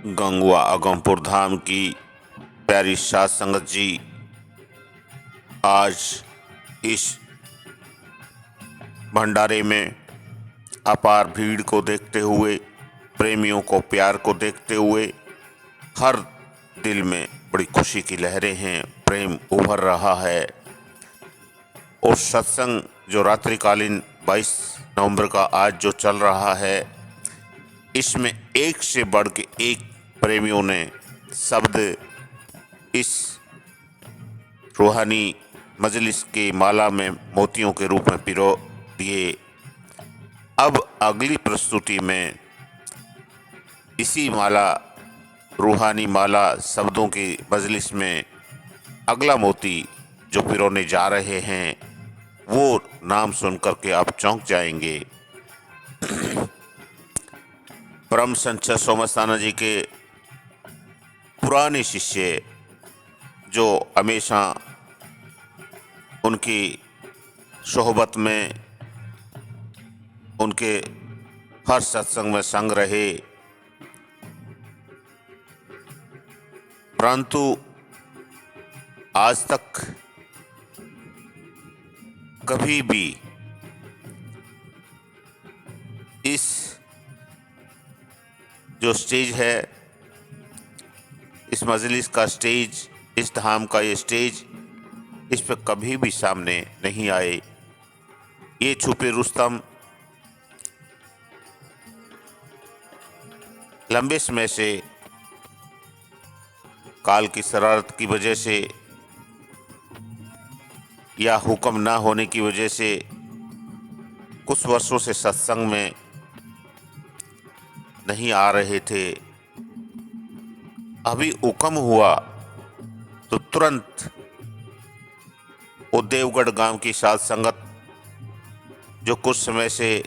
गंगवा अगमपुर धाम की प्यारी साध संगत जी, आज इस भंडारे में अपार भीड़ को देखते हुए, प्रेमियों को प्यार को देखते हुए हर दिल में बड़ी खुशी की लहरें हैं, प्रेम उभर रहा है। और सत्संग जो रात्रिकालीन 22 नवंबर का आज जो चल रहा है, इसमें एक से बढ़ के एक प्रेमियों ने शब्द इस रूहानी मजलिस की माला में मोतियों के रूप में पिरो दिए। अब अगली प्रस्तुति में इसी माला, रूहानी माला शब्दों की मजलिस में अगला मोती जो पिरोने जा रहे हैं, वो नाम सुन करके आप चौंक जाएंगे। परम संत सोमस्थाना जी के पुराने शिष्य, जो हमेशा उनकी सोहबत में, उनके हर सत्संग में संग रहे, परंतु आज तक कभी भी इस जो स्टेज है, इस मजलिस का स्टेज, इस धाम का ये स्टेज, इस पर कभी भी सामने नहीं आए। ये छुपे रुस्तम लंबे समय से काल की शरारत की वजह से या हुक्म ना होने की वजह से कुछ वर्षों से सत्संग में नहीं आ रहे थे। अभी हुक्म हुआ तो तुरंत वो देवगढ़ गांव की साध संगत, जो कुछ समय से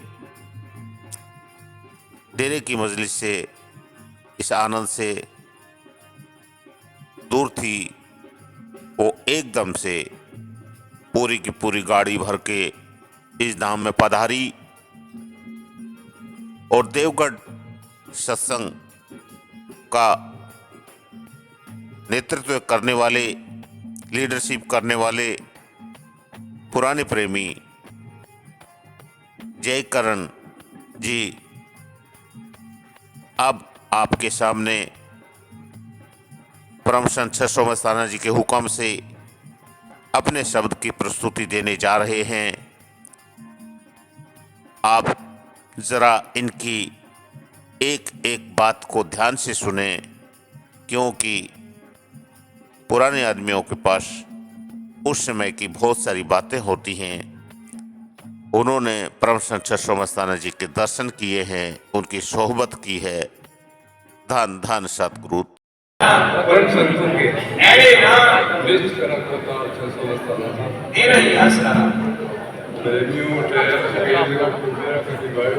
डेरे की मजलिस से, इस आनंद से दूर थी, वो एकदम से पूरी की पूरी गाड़ी भर के इस धाम में पधारी और देवगढ़ सत्संग का नेतृत्व करने वाले, लीडरशिप करने वाले पुराने प्रेमी जयकरण जी अब आपके सामने परम संत सोमस्थाना जी के हुक्म से अपने शब्द की प्रस्तुति देने जा रहे हैं। आप जरा इनकी एक एक बात को ध्यान से सुने, क्योंकि पुराने आदमियों के पास उस समय की बहुत सारी बातें होती हैं। उन्होंने परम संत सोमस्थाना जी के दर्शन किए हैं, उनकी सोहबत की है। धन धन सतगुरु परम संतों के लिस्ट करा करता सोमस्थाना जी ये नहीं हंसना प्रेमियों टेर के जगह को मेरा कभी गायब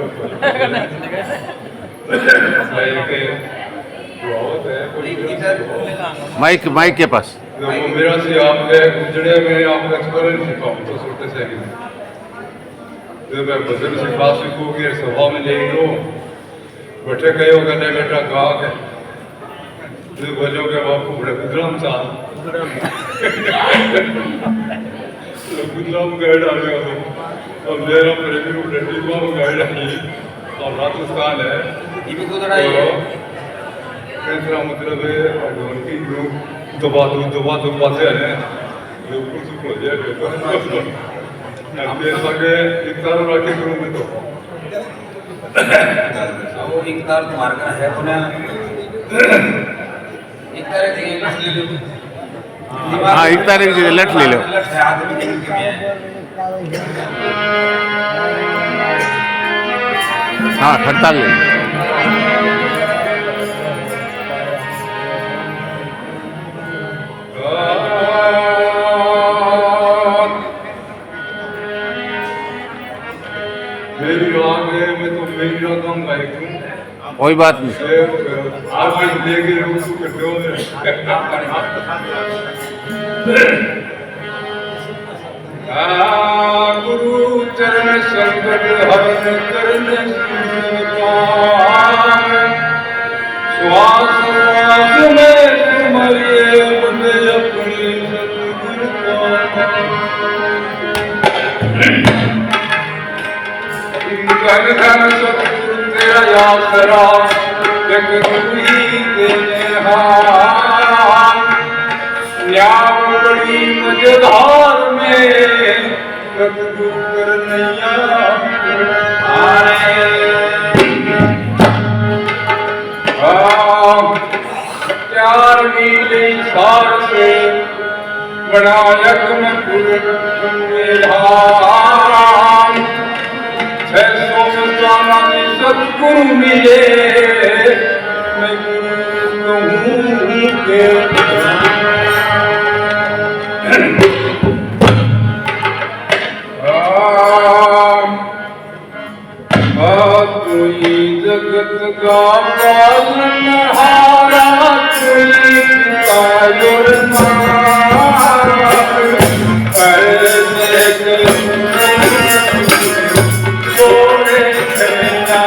माइक माइक के पास वो मेरा से आपके गुजरे में आपका स्मरण सिखाऊं तो छोटे से ही तो मैं भजन से क्लासिक को के सभा में ले लो बैठे गए हो गए बेटा गा के तो बोलो के बापू बड़े गुजराम सा गुजराम गाइड आ गया तो अब मेरा प्रेमी उड़ती हुआ गाइड आई और राजस्थान है ये भी गुजरा है कैसा मतलब है उनकी जो बातें हैं जो कुछ हो जाए अब ये सके इफ्तार रखे करूँगा तो वो इफ्तार तुम्हारे का है पुनः इफ्तार देंगे हाँ एक तारीख से लट ले लो। हाँ खड़ताल ले लो। मेरी आग है मैं तो मेरी रकम गायक हूँ कोई बात नहीं। आप लेके उसको करते हो गुरु चरण संकट हरण करने श्वास करूही तेने हाल न्याव बड़ी मजेदार में कतू कर नैया प्यार नीले सार से बड़ा यज्ञ में पूरे धाम 600 साला की सतगुरु मिले मैं गुरु कहूँ के कोई जगत का पालनहारा कोई कायर मारा छोड़े खेला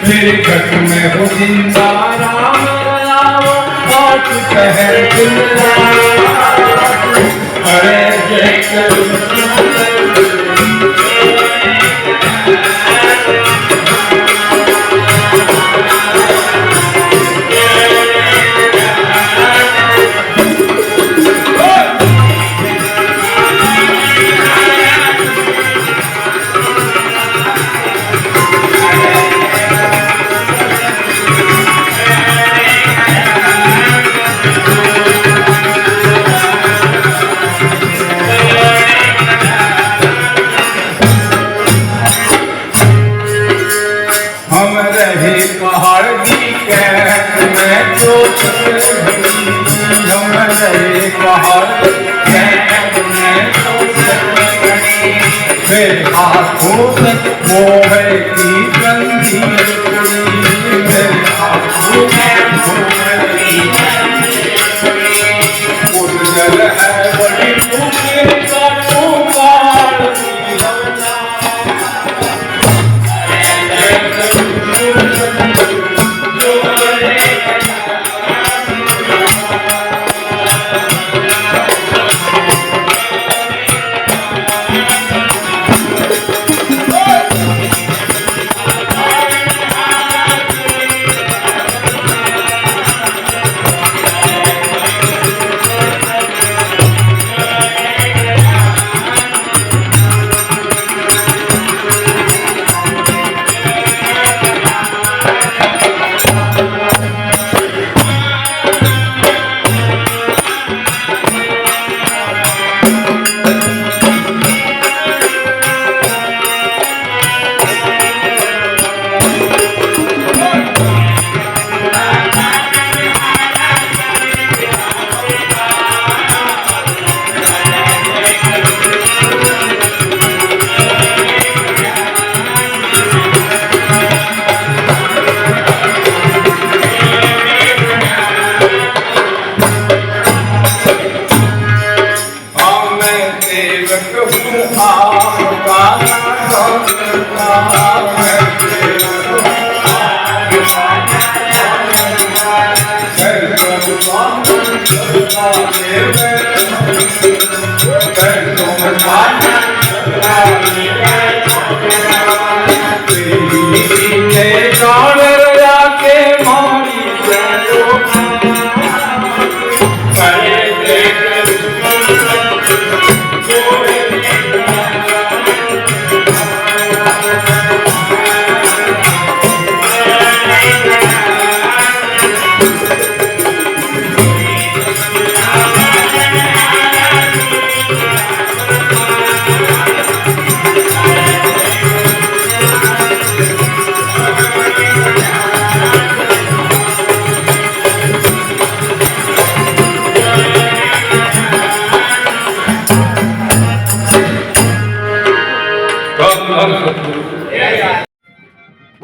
मेरे घट में हो जिंदा राम राम कहे अरे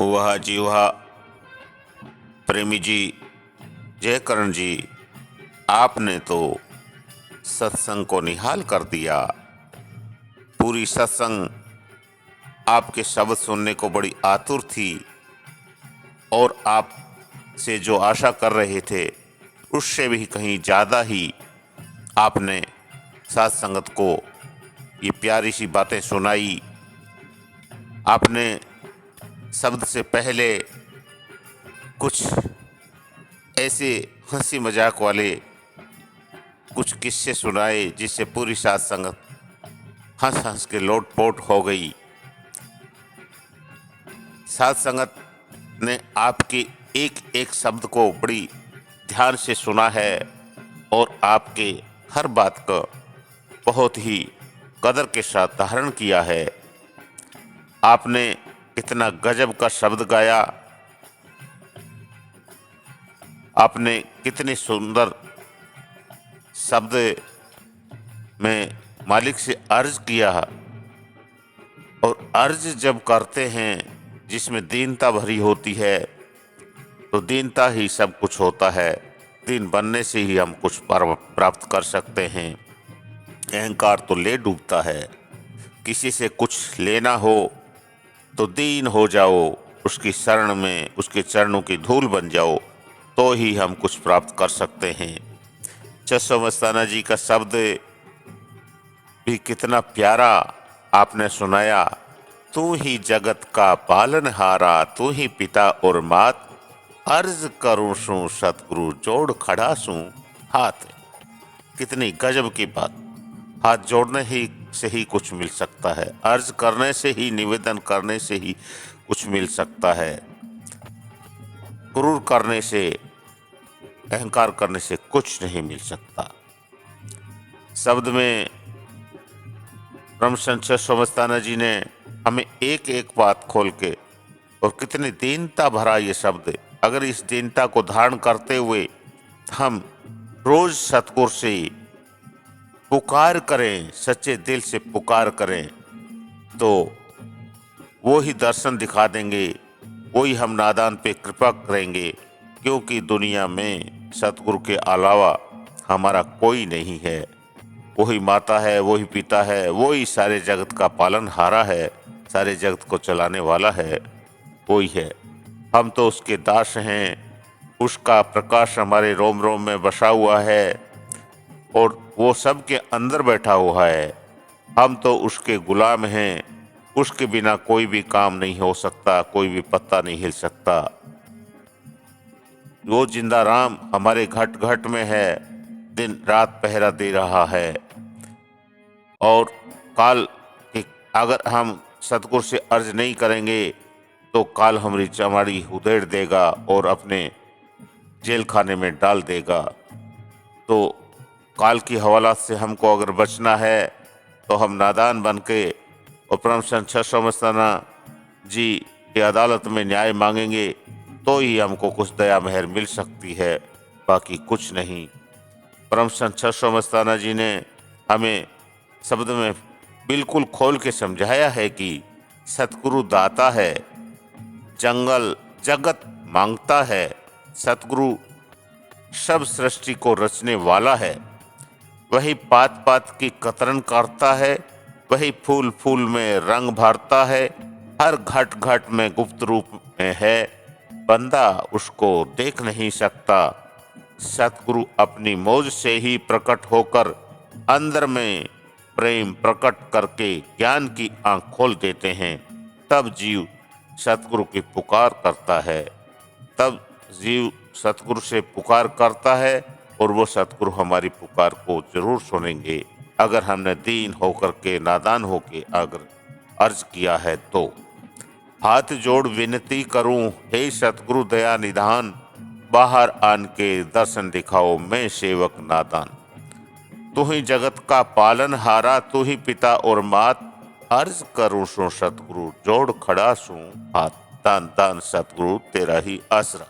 वह जी वह प्रेमी जी, जयकरण जी, आपने तो सत्संग को निहाल कर दिया। पूरी सत्संग आपके शब्द सुनने को बड़ी आतुर थी और आप से जो आशा कर रहे थे उससे भी कहीं ज़्यादा ही आपने साथ संगत को ये प्यारी सी बातें सुनाई। आपने शब्द से पहले कुछ ऐसे हंसी मजाक वाले कुछ किस्से सुनाए जिससे पूरी साथ संगत हंस हंस के लोटपोट हो गई। साथ संगत ने आपके एक एक शब्द को बड़ी ध्यान से सुना है और आपके हर बात का बहुत ही कदर के साथ धारण किया है। आपने कितना गजब का शब्द गाया, आपने कितने सुंदर शब्द में मालिक से अर्ज किया। और अर्ज जब करते हैं जिसमें दीनता भरी होती है तो दीनता ही सब कुछ होता है। दीन बनने से ही हम कुछ प्राप्त कर सकते हैं। अहंकार तो ले डूबता है। किसी से कुछ लेना हो तो दीन हो जाओ, उसकी शरण में उसके चरणों की धूल बन जाओ, तो ही हम कुछ प्राप्त कर सकते हैं। चस्सो मस्ताना जी का शब्द भी कितना प्यारा आपने सुनाया। तू ही जगत का पालनहारा, तू ही पिता और मात, अर्ज करूं सू सतगुरु जोड़ खड़ा सू हाथ। कितनी गजब की बात। हाथ जोड़ने ही से ही कुछ मिल सकता है, अर्ज करने से ही, निवेदन करने से ही कुछ मिल सकता है। क्रूर करने से, अहंकार करने से कुछ नहीं मिल सकता। शब्द में ब्रह्म संचय समस्ताना जी ने हमें एक एक बात खोल के, और कितनी दीनता भरा ये शब्द। अगर इस दीनता को धारण करते हुए हम रोज सतगुरु से पुकार करें, सच्चे दिल से पुकार करें, तो वो ही दर्शन दिखा देंगे, वो ही हम नादान पे कृपा करेंगे। क्योंकि दुनिया में सतगुरु के अलावा हमारा कोई नहीं है। वही माता है, वही पिता है, वही सारे जगत का पालनहारा है, सारे जगत को चलाने वाला है, वही है। हम तो उसके दास हैं। उसका प्रकाश हमारे रोम रोम में बसा हुआ है और वो सब के अंदर बैठा हुआ है। हम तो उसके गुलाम हैं। उसके बिना कोई भी काम नहीं हो सकता, कोई भी पत्ता नहीं हिल सकता। वो जिंदा राम हमारे घट घट में है, दिन रात पहरा दे रहा है। और काल की अगर हम सतगुरु से अर्ज नहीं करेंगे तो काल हमारी चमाड़ी उधेड़ देगा और अपने जेल खाने में डाल देगा। तो काल की हवालात से हमको अगर बचना है तो हम नादान बन के और परम संत समस्ताना जी की अदालत में न्याय मांगेंगे तो ही हमको कुछ दया मेहर मिल सकती है, बाकी कुछ नहीं। परम संत समस्ताना जी ने हमें शब्द में बिल्कुल खोल के समझाया है कि सतगुरु दाता है, जंगल जगत मांगता है। सतगुरु सब सृष्टि को रचने वाला है। वही पात पात की कतरन करता है, वही फूल फूल में रंग भरता है, हर घट घट में गुप्त रूप में है, बंदा उसको देख नहीं सकता। सतगुरु अपनी मौज से ही प्रकट होकर अंदर में प्रेम प्रकट करके ज्ञान की आंख खोल देते हैं। तब जीव सतगुरु की पुकार करता है, तब जीव सतगुरु से पुकार करता है और वो सतगुरु हमारी पुकार को जरूर सुनेंगे अगर हमने दीन होकर के, नादान होके अगर अर्ज किया है तो। हाथ जोड़ विनती करूं, हे सतगुरु दया निधान, बाहर आन के दर्शन दिखाओ, मैं सेवक नादान। तू ही जगत का पालन हारा, तू ही पिता और मात, अर्ज करूं सो सतगुरु जोड़ खड़ा सू हाथ। दान दान सतगुरु तेरा ही आसरा।